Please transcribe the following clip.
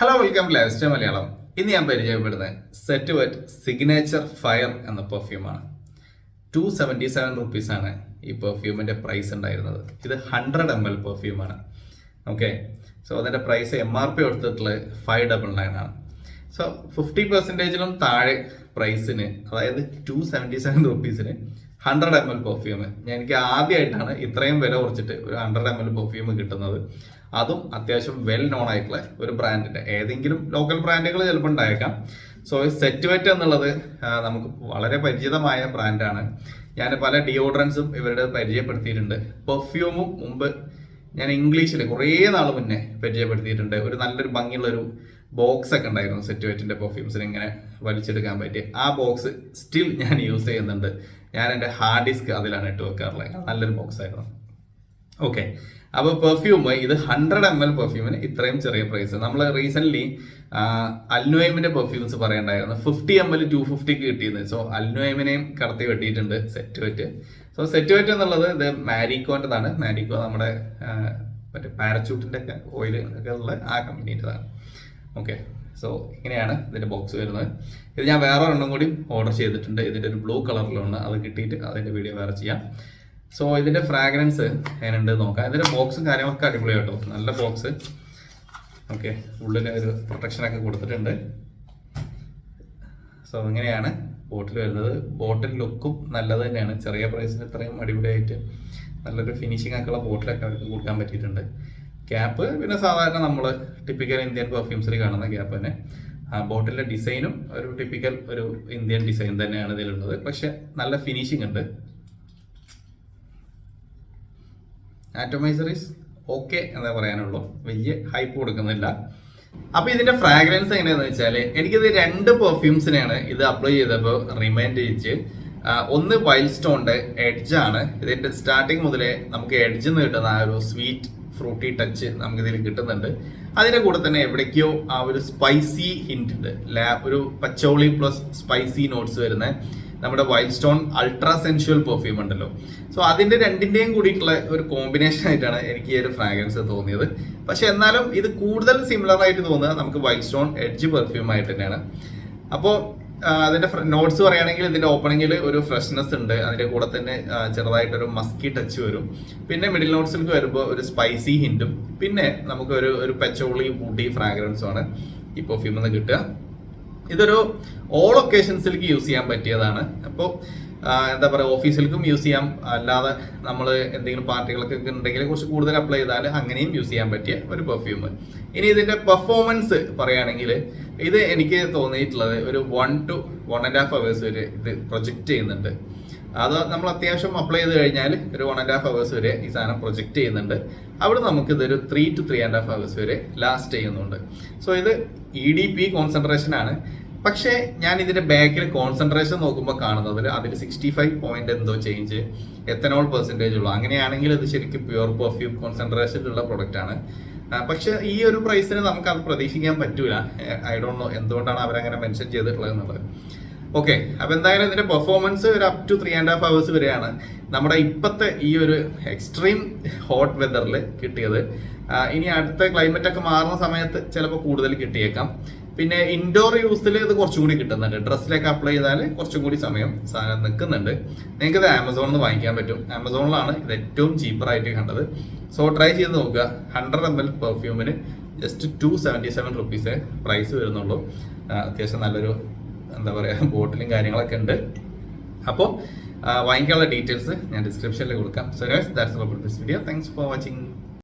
Hello welcome to life style Malayalam. ഇന്ന് ഞാൻ പരിചയപ്പെടുന്നത് സെറ്റ് വെറ്റ് സിഗ്നേച്ചർ ഫയർ എന്ന പെർഫ്യൂമാണ്. 277 റുപ്പീസാണ് ഈ പെർഫ്യൂമിൻ്റെ പ്രൈസ് ഉണ്ടായിരുന്നത്. ഇത് 100 ml പെർഫ്യൂമാണ്. ഓക്കെ, സോ അതിൻ്റെ പ്രൈസ് MRP കൊടുത്തിട്ടുള്ളത് 599 ആണ്. സോ 50%ലും താഴെ പ്രൈസിന്, അതായത് 277 റുപ്പീസിന് 100 ml പെർഫ്യൂം, എനിക്ക് ആദ്യമായിട്ടാണ് ഇത്രയും വില കുറച്ചിട്ട് ഒരു 100 ml പെർഫ്യൂം കിട്ടുന്നത്. അതും അത്യാവശ്യം വെൽ നോൺ ആയിട്ടുള്ള ഒരു ബ്രാൻഡിന്റെ, ഏതെങ്കിലും ലോക്കൽ ബ്രാൻഡുകൾ ചിലപ്പോൾ ഉണ്ടായേക്കാം. സോ സെറ്റ് വെറ്റ് എന്നുള്ളത് നമുക്ക് വളരെ പരിചിതമായ ബ്രാൻഡാണ്. ഞാൻ പല ഡിയോഡ്രൻസും ഇവരുടെ പരിചയപ്പെടുത്തിയിട്ടുണ്ട്. പെർഫ്യൂമും മുമ്പ് ഞാൻ ഇംഗ്ലീഷിൽ കുറേ നാൾ മുന്നേ പരിചയപ്പെടുത്തിയിട്ടുണ്ട്. ഒരു നല്ലൊരു ഭംഗിയുള്ളൊരു ബോക്സ് ഒക്കെ ഉണ്ടായിരുന്നു സെറ്റ് വെറ്റിന്റെ പെർഫ്യൂംസിന് ഇങ്ങനെ വലിച്ചെടുക്കാൻ പറ്റിയ. ആ ബോക്സ് സ്റ്റിൽ ഞാൻ യൂസ് ചെയ്യുന്നുണ്ട്. ഞാൻ എൻ്റെ ഹാർഡ് ഡിസ്ക് അതിലാണ് ഇട്ട് വെക്കാറുള്ളത്. നല്ലൊരു ബോക്സ് ആയിരുന്നു. ഓക്കെ, അപ്പോൾ പെർഫ്യൂം ഇത് 100 ml പെർഫ്യൂമിന് ഇത്രയും ചെറിയ പ്രൈസ്. നമ്മൾ റീസെന്റ് അൽനുവൈമിന്റെ പെർഫ്യൂംസ് പറയണ്ടായിരുന്നു 50 ml 250ക്ക് കിട്ടിയത്. സോ അൽനുവൈമിനെയും കടത്തി വെട്ടിയിട്ടുണ്ട് set wet. So set wet എന്നുള്ളത് ഇത് മാരിക്കോൻ്റെതാണ്. മാരിക്കോ നമ്മുടെ മറ്റേ പാരച്യൂട്ടിന്റെ ഒക്കെ ഓയിൽ ഒക്കെ ഉള്ള ആ കമ്പനീൻ്റെതാണ്. ഓക്കെ, സോ ഇങ്ങനെയാണ് ഇതിന്റെ ബോക്സ് വരുന്നത്. ഇത് ഞാൻ വേറെ ഒരെണ്ണം കൂടി ഓർഡർ ചെയ്തിട്ടുണ്ട്. ഇതിന്റെ ഒരു ബ്ലൂ കളറിലാണ്, അത് കിട്ടിയിട്ട് അതിന്റെ വീഡിയോ വേറെ ചെയ്യാം. സോ ഇതിന്റെ ഫ്രാഗ്രൻസ് എങ്ങനെയുണ്ട് നോക്കാം. ഇതിന്റെ ബോക്സും കാര്യങ്ങളൊക്കെ അടിപൊളിയാട്ടോ, നല്ല ബോക്സ്. ഓക്കെ, ഉള്ളിൽ ഒരു പ്രൊട്ടക്ഷനൊക്കെ കൊടുത്തിട്ടുണ്ട്. സോ ഇങ്ങനെയാണ് ബോട്ടിൽ വരുന്നത്. ബോട്ടിൽ ലുക്കും നല്ലത് തന്നെയാണ്. ചെറിയ പ്രൈസിന് ഇത്രയും അടിപൊളിയായിട്ട് നല്ലൊരു ഫിനിഷിംഗ് ഒക്കെയുള്ള ബോട്ടിലൊക്കെ അവർക്ക് കൊടുക്കാൻ പറ്റിയിട്ടുണ്ട്. ക്യാപ്പ് പിന്നെ സാധാരണ നമ്മൾ ടിപ്പിക്കൽ ഇന്ത്യൻ പെർഫ്യൂംസിൽ കാണുന്ന ക്യാപ്പ് തന്നെ. ബോട്ടിലെ ഡിസൈനും ഒരു ടിപ്പിക്കൽ ഒരു ഇന്ത്യൻ ഡിസൈൻ തന്നെയാണ് ഇതിലുള്ളത്. പക്ഷെ നല്ല ഫിനിഷിംഗ് ഉണ്ട്. ആറ്റോമൈസർ ഈസ് ഓക്കെ എന്നേ പറയാനുള്ളൂ, വലിയ ഹൈപ്പ് കൊടുക്കുന്നില്ല. അപ്പൊ ഇതിന്റെ ഫ്രാഗ്രൻസ് എങ്ങനെയാന്ന് വെച്ചാല്, എനിക്കിത് 2 പെർഫ്യൂംസിനെയാണ് ഇത് അപ്ലൈ ചെയ്തപ്പോൾ റിമൈൻഡ് ചെയ്യിച്ച്. ഒന്ന് വൈൽഡ് സ്റ്റോണിന്റെ എഡ്ജ് ആണ്. ഇതിന്റെ സ്റ്റാർട്ടിങ് മുതലേ നമുക്ക് എഡ്ജ് നിന്ന് കിട്ടുന്ന ആ ഒരു സ്വീറ്റ് ഫ്രൂട്ടി ടച്ച് നമുക്ക് ഇതിൽ കിട്ടുന്നുണ്ട്. അതിന്റെ കൂടെ തന്നെ എവിടേക്കോ ആ ഒരു സ്പൈസി ഹിന്റ് ഉണ്ട്. ഒരു പച്ചോളി പ്ലസ് സ്പൈസി നോട്ട്സ് വരുന്ന നമ്മുടെ വൈൽഡ് സ്റ്റോൺ അൾട്രാ സെൻഷ്വൽ പെർഫ്യൂം ഉണ്ടല്ലോ. സോ അതിന്റെ രണ്ടിന്റെയും കൂടിയിട്ടുള്ള ഒരു കോമ്പിനേഷൻ ആയിട്ടാണ് എനിക്ക് ഈ ഒരു ഫ്രാഗ്രൻസ് തോന്നിയത്. പക്ഷെ എന്നാലും ഇത് കൂടുതൽ സിമിലർ ആയിട്ട് തോന്നുക നമുക്ക് വൈൽഡ് സ്റ്റോൺ എഡ്ജ് പെർഫ്യൂം ആയിട്ട് തന്നെയാണ്. അപ്പോൾ അതിന്റെ നോട്ട്സ് പറയുകയാണെങ്കിൽ ഇതിന്റെ ഓപ്പണിങ്ങിൽ ഒരു ഫ്രഷ്നെസ് ഉണ്ട്. അതിന്റെ കൂടെ തന്നെ ചെറുതായിട്ടൊരു മസ്കി ടച്ച് വരും. പിന്നെ മിഡിൽ നോട്ട്സിലേക്ക് വരുമ്പോൾ ഒരു സ്പൈസി ഹിന്റും പിന്നെ നമുക്ക് ഒരു പച്ചോളി വുഡി ഫ്രാഗ്രൻസും ആണ് ഈ പെർഫ്യൂമിൽ നിന്ന് കിട്ടുക. ഇതൊരു ഓൾ ഒക്കേഷൻസിലേക്ക് യൂസ് ചെയ്യാൻ പറ്റിയതാണ്. അപ്പോൾ എന്താ പറയുക, ഓഫീസിലേക്കും യൂസ് ചെയ്യാം, അല്ലാതെ നമ്മൾ എന്തെങ്കിലും പാർട്ടികളൊക്കെ ഉണ്ടെങ്കിൽ കുറച്ച് കൂടുതൽ അപ്ലൈ ചെയ്താൽ അങ്ങനെയും യൂസ് ചെയ്യാൻ പറ്റിയ ഒരു പെർഫ്യൂം. ഇനി ഇതിന്റെ പെർഫോമൻസ് പറയുകയാണെങ്കിൽ ഇത് എനിക്ക് തോന്നിയിട്ടുള്ളത് ഒരു 1 to 1.5 hours വരെ ഇത് പ്രൊജക്റ്റ് ചെയ്യുന്നുണ്ട്. അത് നമ്മൾ അത്യാവശ്യം അപ്ലൈ ചെയ്ത് കഴിഞ്ഞാൽ ഒരു 1.5 hours വരെ ഈ സാധനം പ്രൊജക്റ്റ് ചെയ്യുന്നുണ്ട്. അവിടെ നമുക്ക് ഇതൊരു 3 to 3.5 hours വരെ ലാസ്റ്റ് ചെയ്യുന്നുണ്ട്. സോ ഇത് EDP കോൺസെൻട്രേഷൻ ആണ്. പക്ഷേ ഞാൻ ഇതിന്റെ ബാക്കിൽ കോൺസെൻട്രേഷൻ നോക്കുമ്പോൾ കാണുന്നതിൽ അതിൽ 65 പോയിന്റ് എന്തോ ചേഞ്ച് എത്തനോൾ പെർസെൻറ്റേജ് ഉള്ളൂ. അങ്ങനെയാണെങ്കിൽ ഇത് ശരിക്കും പ്യുവർ പെർഫ്യൂം കോൺസെൻട്രേഷനിലുള്ള പ്രൊഡക്റ്റ് ആണ്. പക്ഷെ ഈ ഒരു പ്രൈസിന് നമുക്ക് അത് പ്രതീക്ഷിക്കാൻ പറ്റൂല. ഐ ഡോണ്ട് നോ എന്തുകൊണ്ടാണ് അവരങ്ങനെ മെൻഷൻ ചെയ്തിട്ടുള്ളത് എന്നുള്ളത്. ഓക്കെ, അപ്പൊ എന്തായാലും ഇതിന്റെ പെർഫോമൻസ് ഒരു അപ് ടു 3.5 hours വരെയാണ് നമ്മുടെ ഇപ്പോഴത്തെ ഈ ഒരു എക്സ്ട്രീം ഹോട്ട് വെതറിൽ കിട്ടിയത്. ഇനി അടുത്ത ക്ലൈമറ്റ് ഒക്കെ മാറുന്ന സമയത്ത് ചിലപ്പോൾ കൂടുതൽ കിട്ടിയേക്കാം. പിന്നെ ഇൻഡോർ യൂസിൽ ഇത് കുറച്ചും കൂടി കിട്ടുന്നുണ്ട്. ഡ്രസ്സിലേക്ക് അപ്ലൈ ചെയ്താൽ കുറച്ചും കൂടി സമയം സാധനം നിൽക്കുന്നുണ്ട്. നിങ്ങൾക്ക് ഇത് ആമസോണിൽ നിന്ന് വാങ്ങിക്കാൻ പറ്റും. ആമസോണിലാണ് ഇത് ഏറ്റവും ചീപ്പറായിട്ട് കണ്ടത്. സോ ട്രൈ ചെയ്ത് നോക്കുക. 100 ml പെർഫ്യൂമിന് ജസ്റ്റ് 277 റുപ്പീസേ പ്രൈസ് വരുന്നുള്ളൂ. അത്യാവശ്യം നല്ലൊരു എന്താ പറയുക ബോട്ടിലും കാര്യങ്ങളൊക്കെ ഉണ്ട്. അപ്പോൾ വാങ്ങിക്കാനുള്ള ഡീറ്റെയിൽസ് ഞാൻ ഡിസ്ക്രിപ്ഷനിൽ കൊടുക്കാം. So guys, that's all about this video. Thanks for watching.